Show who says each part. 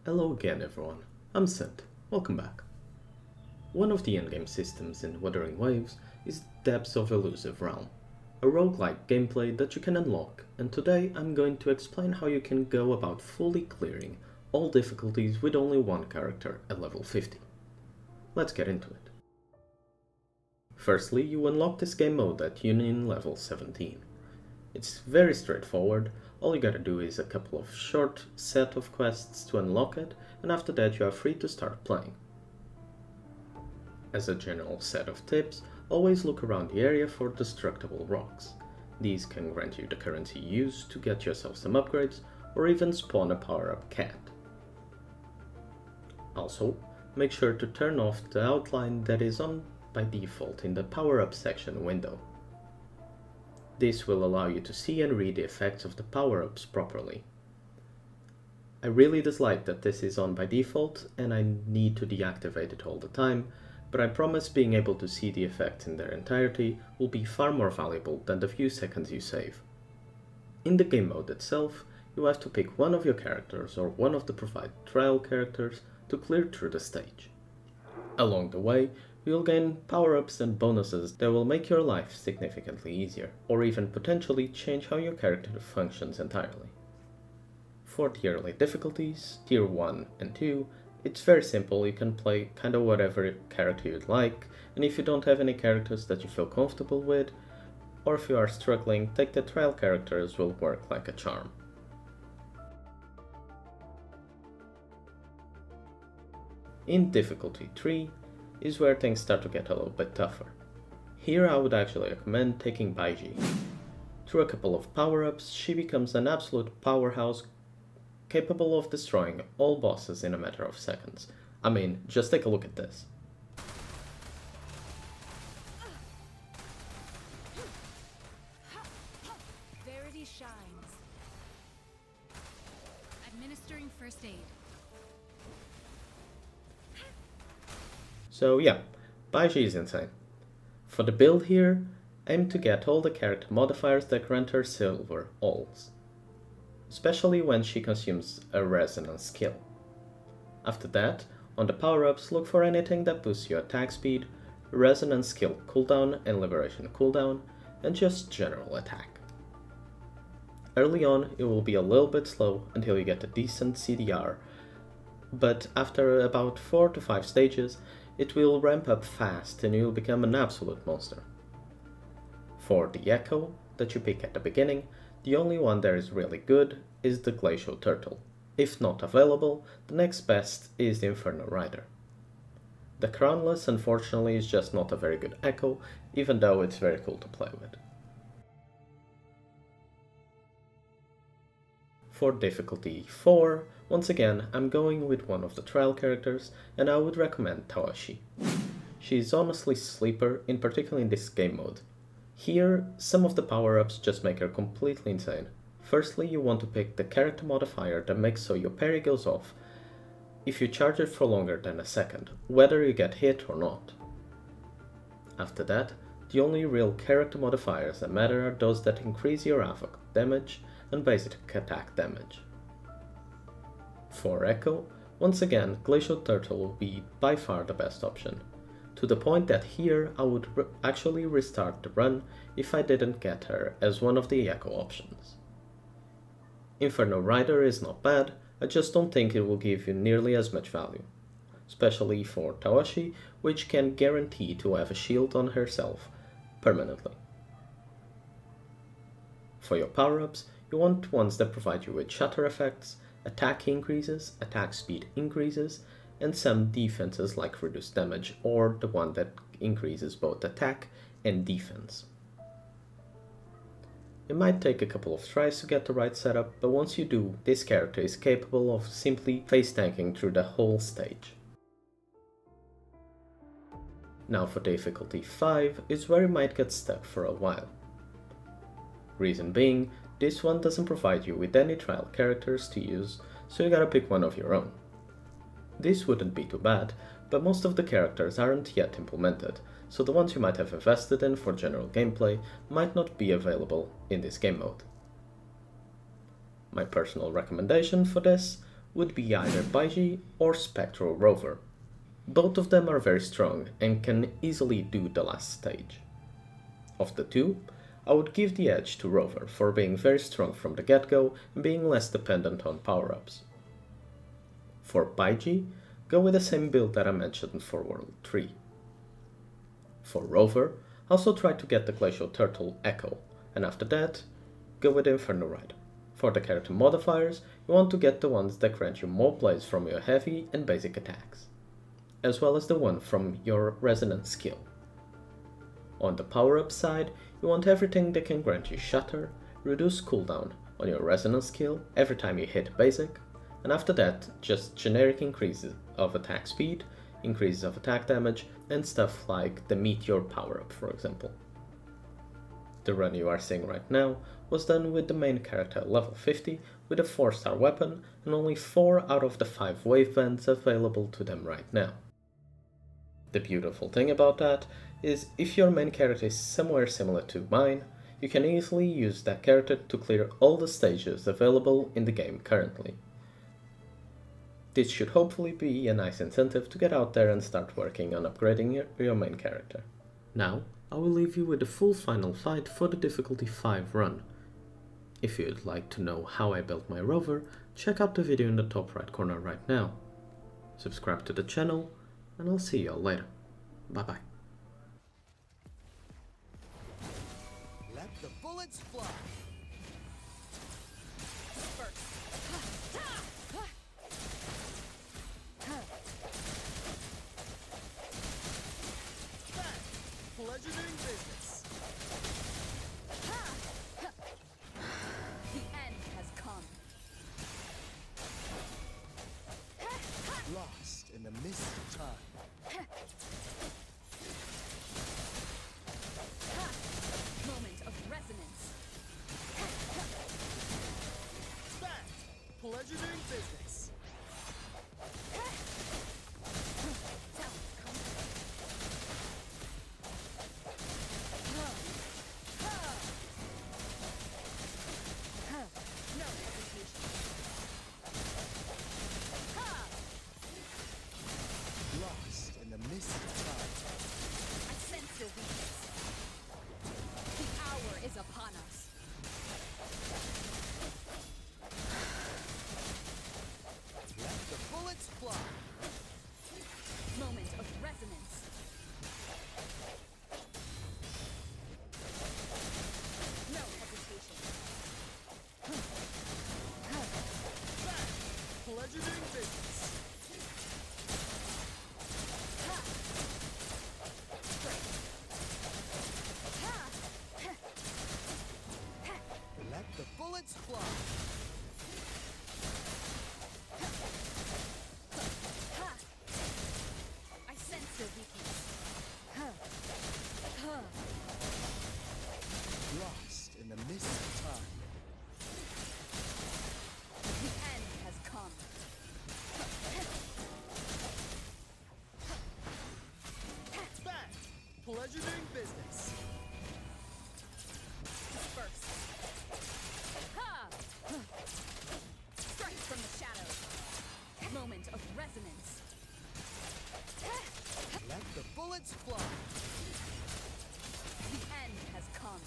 Speaker 1: Hello again everyone, I'm Sent, welcome back. One of the endgame systems in Wuthering Waves is Depths of Illusive Realm, a roguelike gameplay that you can unlock, and today I'm going to explain how you can go about fully clearing all difficulties with only one character at level 50. Let's get into it. Firstly, you unlock this game mode at Union level 17. It's very straightforward. All you gotta do is a couple of short set of quests to unlock it, and after that you are free to start playing. As a general set of tips, always look around the area for destructible rocks. These can grant you the currency you use to get yourself some upgrades, or even spawn a power-up cat. Also, make sure to turn off the outline that is on by default in the power-up section window. This will allow you to see and read the effects of the power-ups properly. I really dislike that this is on by default and I need to deactivate it all the time, but I promise being able to see the effects in their entirety will be far more valuable than the few seconds you save. In the game mode itself, you have to pick one of your characters or one of the provided trial characters to clear through the stage. Along the way, you'll gain power-ups and bonuses that will make your life significantly easier, or even potentially change how your character functions entirely. For the early difficulties, tier 1 and 2, it's very simple. You can play kinda whatever character you'd like, and if you don't have any characters that you feel comfortable with, or if you are struggling, take the trial characters will work like a charm. In difficulty 3, is where things start to get a little bit tougher. Here I would actually recommend taking Baiji. Through a couple of power-ups, she becomes an absolute powerhouse capable of destroying all bosses in a matter of seconds. I mean, just take a look at this.
Speaker 2: Verity shines. Administering first aid.
Speaker 1: So yeah, Baiji is insane. For the build here, aim to get all the character modifiers that grant her silver alls, especially when she consumes a resonance skill. After that, on the power-ups, look for anything that boosts your attack speed, resonance skill cooldown and liberation cooldown, and just general attack. Early on, it will be a little bit slow until you get a decent CDR, but after about 4 to 5 stages, it will ramp up fast and you'll become an absolute monster. For the Echo that you pick at the beginning, the only one that is really good is the Glacial Turtle. If not available, the next best is the Inferno Rider. The Crownless unfortunately is just not a very good Echo, even though it's very cool to play with. For difficulty 4, once again, I'm going with one of the trial characters, and I would recommend Tawashi. She is honestly sleeper, in particular in this game mode. Here, some of the power-ups just make her completely insane. Firstly, you want to pick the character modifier that makes so your parry goes off if you charge it for longer than a second, whether you get hit or not. After that, the only real character modifiers that matter are those that increase your AFK damage and basic attack damage. For Echo, once again, Glacial Turtle will be by far the best option, to the point that here I would actually restart the run if I didn't get her as one of the Echo options. Inferno Rider is not bad, I just don't think it will give you nearly as much value, especially for Tawashi, which can guarantee to have a shield on herself permanently. For your power-ups, you want ones that provide you with shatter effects, attack increases, attack speed increases, and some defenses like reduced damage, or the one that increases both attack and defense. It might take a couple of tries to get the right setup, but once you do, this character is capable of simply face tanking through the whole stage. Now for difficulty 5 is where you might get stuck for a while. Reason being, this one doesn't provide you with any trial characters to use, so you gotta pick one of your own. This wouldn't be too bad, but most of the characters aren't yet implemented, so the ones you might have invested in for general gameplay might not be available in this game mode. My personal recommendation for this would be either Baiji or Spectral Rover. Both of them are very strong and can easily do the last stage. Of the two, I would give the edge to Rover for being very strong from the get-go and being less dependent on power-ups. For Baiji, go with the same build that I mentioned for World 3. For Rover, also try to get the Glacial Turtle Echo, and after that, go with Inferno Rider. For the character modifiers, you want to get the ones that grant you more plays from your heavy and basic attacks, as well as the one from your resonance skill. On the power-up side, you want everything that can grant you Shatter, reduce cooldown on your resonance skill every time you hit basic, and after that, just generic increases of attack speed, increases of attack damage, and stuff like the Meteor power-up, for example. The run you are seeing right now was done with the main character level 50 with a 4-star weapon and only 4 out of the 5 wave bands available to them right now. The beautiful thing about that is if your main character is somewhere similar to mine, you can easily use that character to clear all the stages available in the game currently. This should hopefully be a nice incentive to get out there and start working on upgrading your main character. Now, I will leave you with the full final fight for the difficulty 5 run. If you'd like to know how I built my rover, check out the video in the top right corner right now. Subscribe to the channel, and I'll see you all later. Bye bye.
Speaker 3: Let the bullets fly. Pleasure doing business.
Speaker 2: The end has come.
Speaker 3: Lost in the mist of time.
Speaker 2: Moment of resonance.
Speaker 3: Bang! Pleasure doing business.
Speaker 2: No hesitation.
Speaker 3: Lost in the mist of time.
Speaker 2: I sense your weakness. The hour is upon us.
Speaker 3: Let the bullets fly.
Speaker 2: Moment of resonance. No hesitation.
Speaker 3: Bang! Pleasure doing business. Let the bullets fly.
Speaker 2: I sense your weakness.
Speaker 3: Lost in the mist of time.
Speaker 2: The end has come.
Speaker 3: Bang! Pleasure doing business.
Speaker 2: Disperse. Strike from the shadows. Moment of resonance.
Speaker 3: Let the bullets fly.
Speaker 2: The end has come.